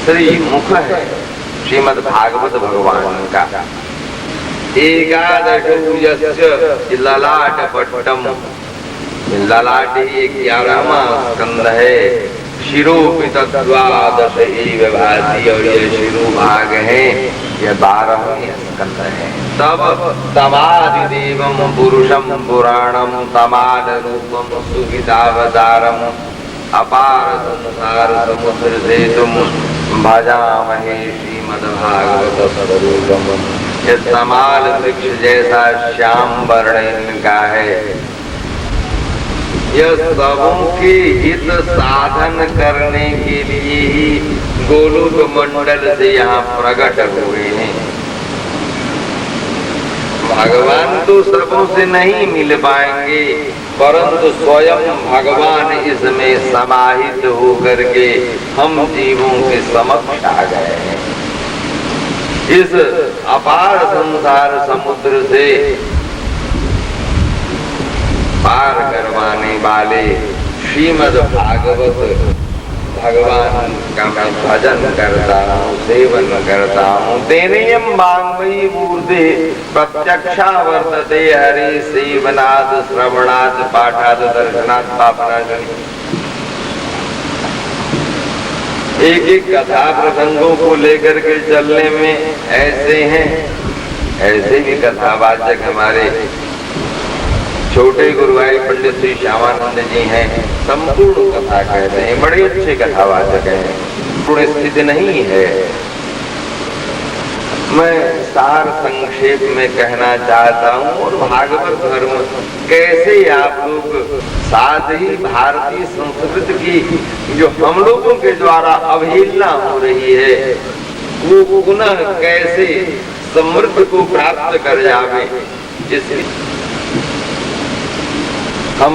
श्री मुख है श्रीमद् भागवत भगवान का। एकादश ललाट पट्टम, ललाट ही 11वां स्कंद है। शिरोपित द्वादश भाती, और ये शिरो भाग है, ये 12वें स्कंद है। तब तमादिदेवम पुरुषम पुराणम तमाल रूपम सुविदावतारम अपार संसार समुद्र से तुम भजामहे श्रीमद्भागवत स्वरूपम। ये तमाल वृक्ष जैसा श्याम वर्ण इनका है। यह सबों के हित साधन करने के लिए ही गोलोक मंडल से यहाँ प्रकट हुए हैं। भगवान तो सबों से नहीं मिल पाएंगे, परंतु स्वयं भगवान इसमें समाहित होकर के हम जीवों के समक्ष आ गए हैं। इस अपार संसार समुद्र से पार करवाने वाले श्रीमद् भागवत भगवान का मैं भजन करता हूँ, सेवन करता हूँ। तेनेयम वाङ्मयी मूर्धे प्रत्यक्षा वर्तते हरि सेवनात् श्रवणात् पाठात् दर्शनात् पापनाशनि। एक एक कथा प्रसंगों को लेकर के चलने में ऐसे हैं, ऐसे भी कथावाचक हमारे छोटे गुरुभाई पंडित श्री श्यामानंद जी हैं। संपूर्ण कथा कहते हैं, बड़े अच्छे कथावाचक हैं, पूर्ण स्थिति नहीं है। मैं सार संक्षेप में कहना चाहता हूँ। और भागवत धर्म कैसे आप लोग साथ ही भारतीय संस्कृति की जो हम लोगों के द्वारा अवहेलना हो रही है, वो पुनः कैसे समृद्धि को प्राप्त कर जावे, जिसकी हम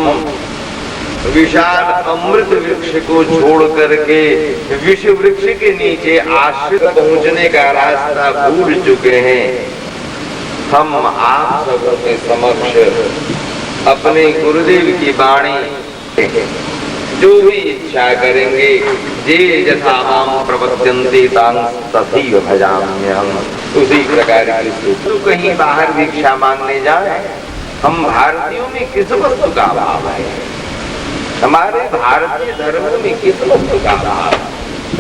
विशाल अमृत वृक्ष को छोड़ करके विष वृक्ष के नीचे आश्रित पहुंचने का रास्ता भूल चुके हैं। हम आप सबों के समक्ष अपने गुरुदेव की वाणी जो भी इच्छा करेंगे, जे यथा माम प्रपद्यन्ते तां तथैव भजाम्यहम्, उसी प्रकार की। तो कहीं बाहर भिक्षा मांगने जाए, हम भारतीयों में किस वस्तु का अभाव है? हमारे भारतीय धर्म में किस वस्तु का अभाव?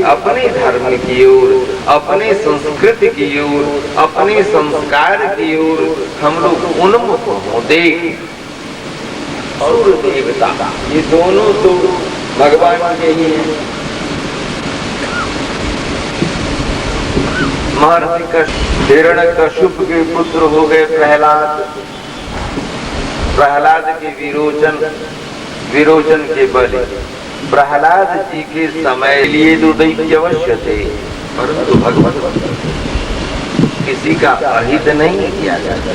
अपने धर्म की ओर, अपने संस्कृति की ओर, अपने संस्कार की ओर हम लोग उन्मुख हो। देख और देवता, ये दोनों तो भगवान के ही हैं। महर्षि हिरण्यकश्यप के पुत्र हो गए प्रहलाद। प्रहलाद के विरोचन के बल प्रहलाद जी के समय लिए तो दैत्य अवश्य थे, परंतु भगवत किसी का अहित नहीं किया जाता।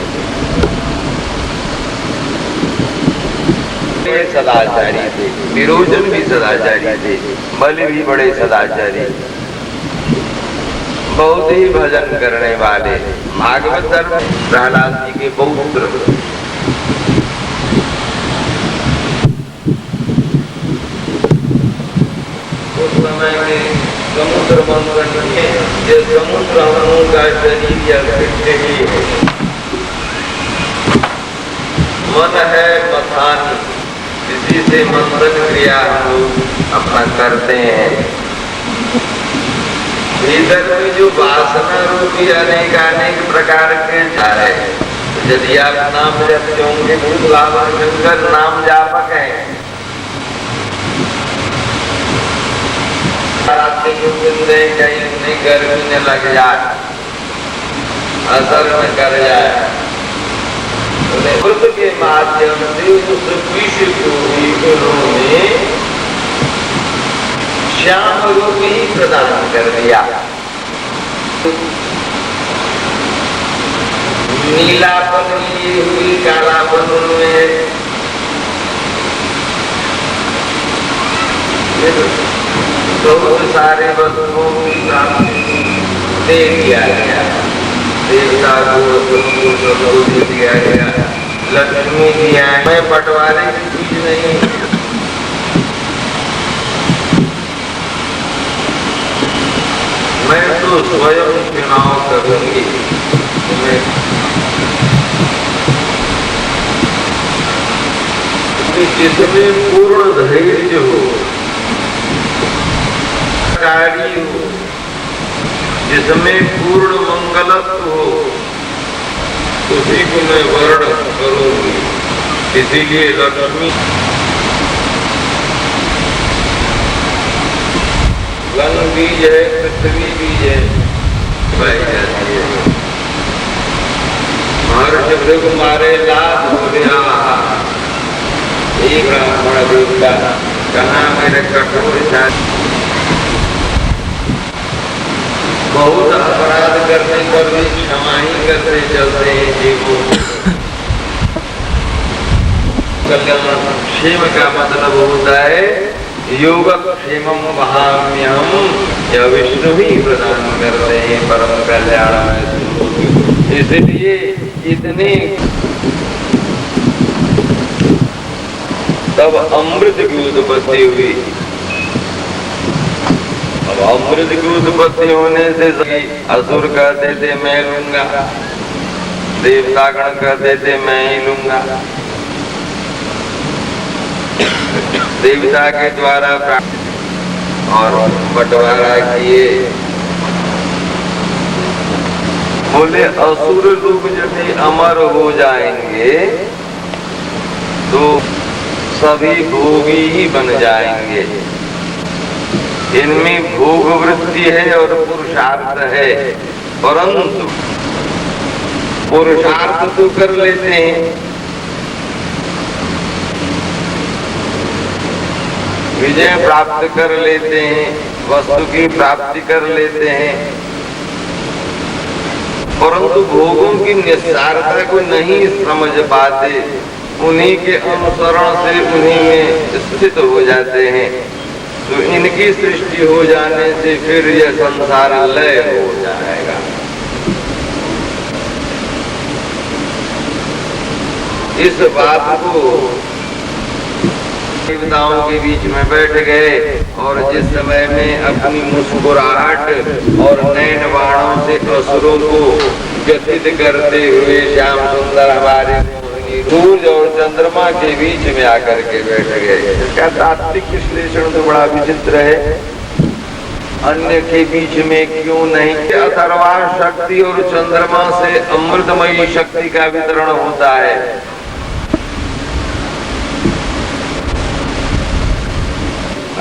सदाचारी थे, विरोचन भी सदाचारी थे, बल भी बड़े सदाचारी, बहुत ही भजन करने वाले। भागवत धर्म प्रहलाद जी के पौत्र। उस समय में समुद्र मंथन में ये समुद्र हमों का शरीर या वृक्ष ही मन है मथान, इसी से मंथन क्रिया हम लोग अपना करते हैं। भीतर में जो वासना रूपी अनेक प्रकार के है, यदि आप नाम जपते होंगे, भूतलावन शंकर नाम जापक है, गर्मी न लग जाए, असर न कर जाए, व्रत के माध्यम से उस विष को ही उन्होंने श्याम रूप ही प्रदान कर दिया। नीलापन लिए हुई कालापन में बहुत सारे वस्तुओं की प्राप्ति दे दिया गया। देवता को दिया गया, लक्ष्मी दिया। मैं बंटवारे की चीज नहीं, मैं तो स्वयं चुनाव करूंगी। जिसमें पूर्ण धैर्य हो, कार्य हो, जिसमें पूर्ण मंगलत्व हो, उसी को मैं वर्ण करूंगी। इसीलिए लक्ष्मी वन बीज है, पृथ्वी बीज है, पाई जाती है। महर्षि भृगु मारे लाभ हो गया, एक ब्राह्मण देवता कहा मेरे कठोर शास्त्र बहुत अपराध करने पर भी क्षमा ही करते चलते हैं जीवों। कल्याण क्षेम का मतलब होता है योगक्षेमम वहाम्यहम, यह विष्णु ही प्रदान करते हैं परम कल्याण। इसलिए इतने तब अमृत की उत्पत्ति हुई। अब अमृत की उत्पत्ति होने से असुर कहते थे मैं लूंगा, देवतागण कहते थे मैं ही लूंगा। देवता के द्वारा और बंटवारा किए। बोले असुर लोग यदि अमर हो जाएंगे तो सभी भोगी ही बन जाएंगे। इनमें भोग वृत्ति है और पुरुषार्थ है, परंतु पुरुषार्थ तो कर लेते हैं, विजय प्राप्त कर लेते हैं, वस्तु की प्राप्ति कर लेते हैं, परंतु भोगों की निस्सारता को नहीं समझ पाते। उन्हीं के अनुसरण से उन्हीं में स्थित हो जाते हैं। तो इनकी सृष्टि हो जाने से फिर यह संसार लय हो जाएगा। इस बात को देवताओं के बीच में बैठ गए और जिस समय में अपनी मुस्कुराहट और नैन बाणों से असुरों को व्यतीत करते हुए श्याम सुंदर हमारे सूर्य और चंद्रमा के बीच में आकर के बैठ गए। इसका तात्विक विश्लेषण तो बड़ा विचित्र है। अन्य के बीच में क्यों नहीं? अथर्वा शक्ति और चंद्रमा से अमृतमयी शक्ति का वितरण होता है।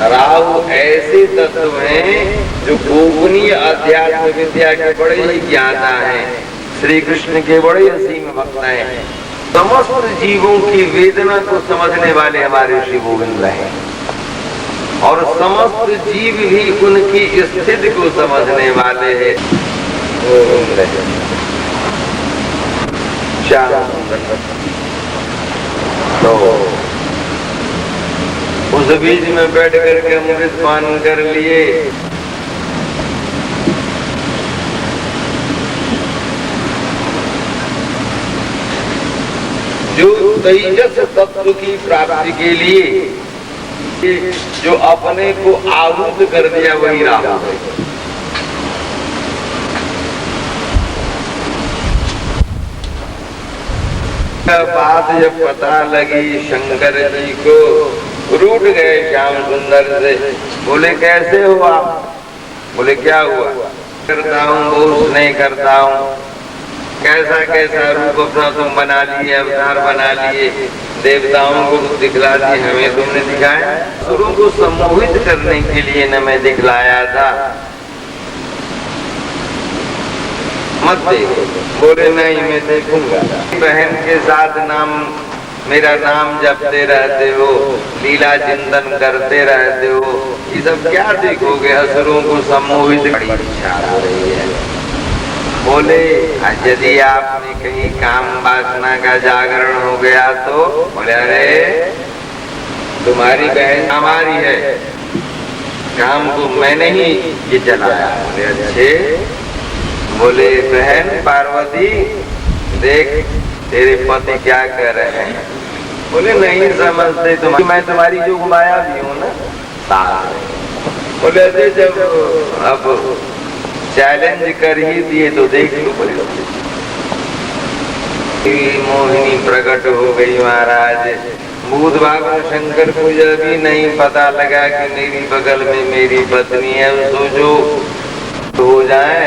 राहु ऐसे तत्व हैं जो गोपनीय अध्यात्म विद्या के बड़े ही ज्ञाता हैं, श्री कृष्ण के बड़े असीम भक्त हैं। समस्त जीवों की वेदना को समझने वाले हमारे श्री गोविंद हैं और समस्त जीव भी उनकी स्थिति को समझने वाले हैं। गोविंद तो उस बीच में बैठ करके अमृत पान कर लिए। जो तेजस तत्व की प्राप्ति के लिए जो अपने को आहुत कर दिया वही राहु है। बात जब पता लगी शंकर जी को, रूठ गए श्याम सुंदर से। बोले कैसे हुआ? बोले क्या हुआ? करता हूँ, बहुत स्नेह करता हूँ। कैसा कैसा रूप अपना तुम बना लिए, अवतार बना लिए, देवताओं को दिखला दिए, हमें तुमने दिखाया। असुरों को सम्मोहित करने के लिए न मैं दिखलाया था, मत देखो। बोले नहीं मैं देखूंगा। बहन के साथ मेरा नाम जपते रहते हो, लीला चिंतन करते रहते हो, ये सब क्या देखोगे? असुरों को सम्मोहित बड़ी इच्छा हो रही है। बोले यदि आपने कहीं काम वासना का जागरण हो गया तो? बोले अरे तुम्हारी बहन हमारी है, काम को मैंने ही ये चलाया। बोले अच्छे। बोले बहन पार्वती देख तेरे पति क्या कर रहे हैं। बोले नहीं समझते तुम, मैं तुम्हारी जो घुमाया भी हूँ ना। बोले जब अब चैलेंज कर ही दिए तो देख लो परिस्थिति। मोहिनी प्रकट हो गई महाराज। भूत भागवत शंकर को यह भी नहीं पता लगा कि मेरी बगल में मेरी पत्नी है। सोचो हो जाए